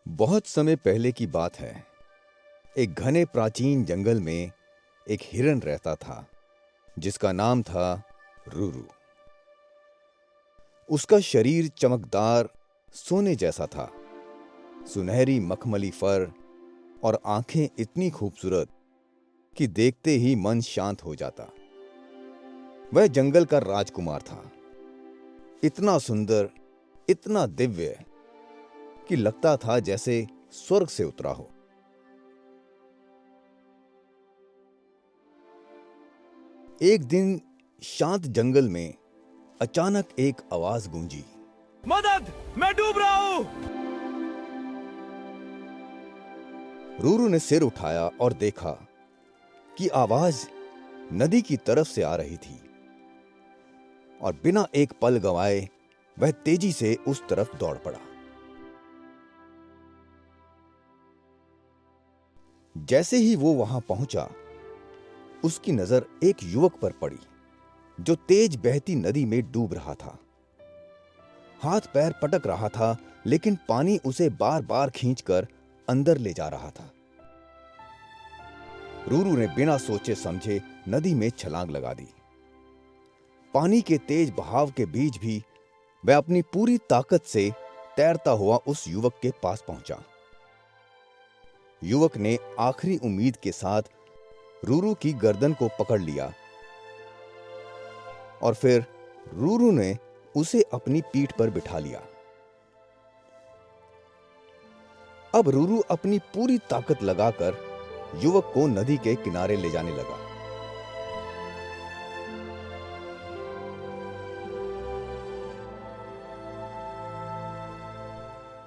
बहुत समय पहले की बात है। एक घने प्राचीन जंगल में एक हिरन रहता था जिसका नाम था रूरू। उसका शरीर चमकदार सोने जैसा था, सुनहरी मखमली फर और आंखें इतनी खूबसूरत कि देखते ही मन शांत हो जाता। वह जंगल का राजकुमार था, इतना सुंदर, इतना दिव्य कि लगता था जैसे स्वर्ग से उतरा हो। एक दिन शांत जंगल में अचानक एक आवाज गूंजी। मदद! मैं डूब रहा हूं! रूरू ने सिर उठाया और देखा कि आवाज नदी की तरफ से आ रही थी और बिना एक पल गंवाए वह तेजी से उस तरफ दौड़ पड़ा। जैसे ही वो वहां पहुंचा, उसकी नजर एक युवक पर पड़ी जो तेज बहती नदी में डूब रहा था। हाथ पैर पटक रहा था, लेकिन पानी उसे बार बार खींचकर अंदर ले जा रहा था। रूरू ने बिना सोचे समझे नदी में छलांग लगा दी। पानी के तेज बहाव के बीच भी वह अपनी पूरी ताकत से तैरता हुआ उस युवक के पास पहुंचा। युवक ने आखिरी उम्मीद के साथ रूरू की गर्दन को पकड़ लिया और फिर रूरू ने उसे अपनी पीठ पर बिठा लिया। अब रूरू अपनी पूरी ताकत लगाकर युवक को नदी के किनारे ले जाने लगा।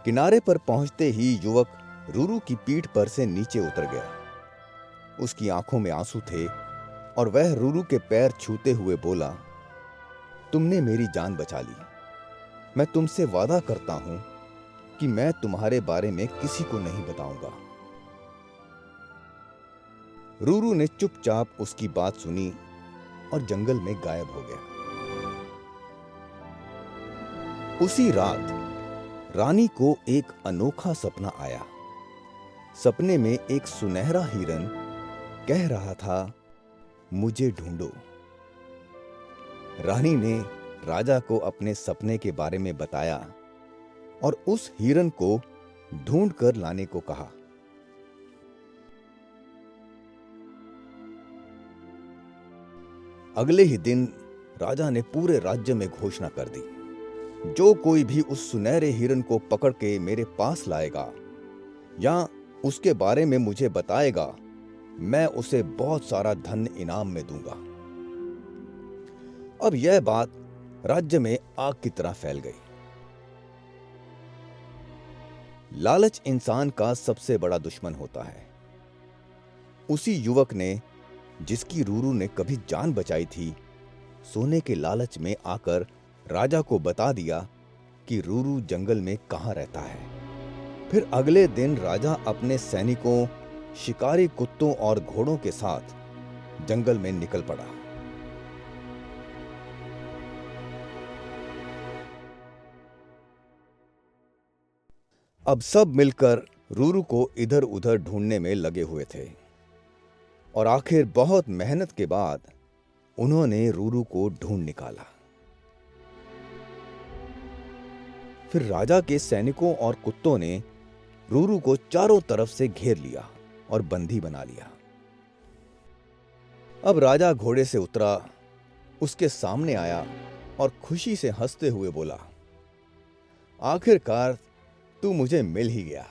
किनारे पर पहुंचते ही युवक रूरू की पीठ पर से नीचे उतर गया। उसकी आंखों में आंसू थे और वह रूरू के पैर छूते हुए बोला, तुमने मेरी जान बचा ली। मैं तुमसे वादा करता हूं कि मैं तुम्हारे बारे में किसी को नहीं बताऊंगा। रूरू ने चुपचाप उसकी बात सुनी और जंगल में गायब हो गया। उसी रात रानी को एक अनोखा सपना आया। सपने में एक सुनहरा हिरन कह रहा था, मुझे ढूंढो। रानी ने राजा को अपने सपने के बारे में बताया और उस हिरन को ढूंढ कर लाने को कहा। अगले ही दिन राजा ने पूरे राज्य में घोषणा कर दी, जो कोई भी उस सुनहरे हिरन को पकड़ के मेरे पास लाएगा या उसके बारे में मुझे बताएगा, मैं उसे बहुत सारा धन इनाम में दूंगा। अब यह बात राज्य में आग की तरह फैल गई। लालच इंसान का सबसे बड़ा दुश्मन होता है। उसी युवक ने, जिसकी रूरू ने कभी जान बचाई थी, सोने के लालच में आकर राजा को बता दिया कि रूरू जंगल में कहां रहता है। फिर अगले दिन राजा अपने सैनिकों, शिकारी कुत्तों और घोड़ों के साथ जंगल में निकल पड़ा। अब सब मिलकर रूरू को इधर उधर ढूंढने में लगे हुए थे और आखिर बहुत मेहनत के बाद उन्होंने रूरू को ढूंढ निकाला। फिर राजा के सैनिकों और कुत्तों ने रूरू को चारों तरफ से घेर लिया और बंदी बना लिया। अब राजा घोड़े से उतरा, उसके सामने आया और खुशी से हंसते हुए बोला, आखिरकार तू मुझे मिल ही गया।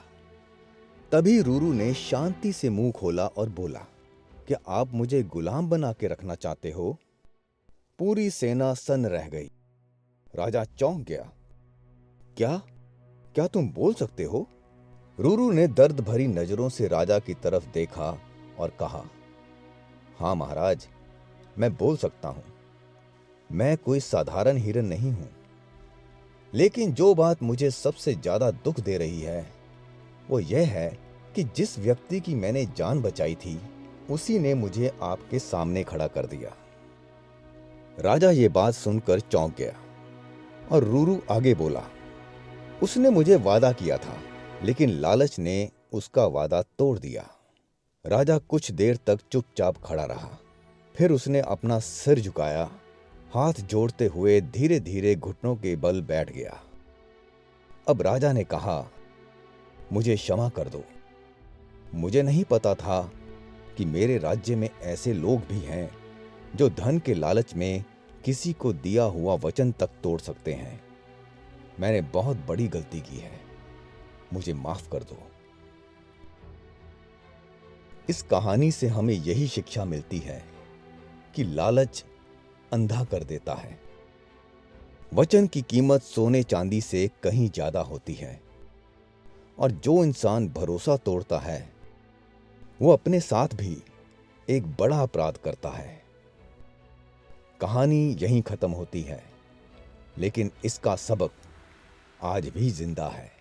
तभी रूरू ने शांति से मुंह खोला और बोला, क्या आप मुझे गुलाम बना के रखना चाहते हो? पूरी सेना सन्न रह गई। राजा चौंक गया। क्या तुम बोल सकते हो? रूरू ने दर्द भरी नजरों से राजा की तरफ देखा और कहा, हां महाराज, मैं बोल सकता हूं। मैं कोई साधारण हिरन नहीं हूं, लेकिन जो बात मुझे सबसे ज्यादा दुख दे रही है वो यह है कि जिस व्यक्ति की मैंने जान बचाई थी, उसी ने मुझे आपके सामने खड़ा कर दिया। राजा ये बात सुनकर चौंक गया और रूरू आगे बोला, उसने मुझे वादा किया था लेकिन लालच ने उसका वादा तोड़ दिया। राजा कुछ देर तक चुपचाप खड़ा रहा। फिर उसने अपना सिर झुकाया, हाथ जोड़ते हुए धीरे धीरे घुटनों के बल बैठ गया। अब राजा ने कहा, मुझे क्षमा कर दो। मुझे नहीं पता था कि मेरे राज्य में ऐसे लोग भी हैं जो धन के लालच में किसी को दिया हुआ वचन तक तोड़ सकते हैं। मैंने बहुत बड़ी गलती की है, मुझे माफ कर दो। इस कहानी से हमें यही शिक्षा मिलती है कि लालच अंधा कर देता है। वचन की कीमत सोने चांदी से कहीं ज्यादा होती है, और जो इंसान भरोसा तोड़ता है वो अपने साथ भी एक बड़ा अपराध करता है। कहानी यहीं खत्म होती है, लेकिन इसका सबक आज भी जिंदा है।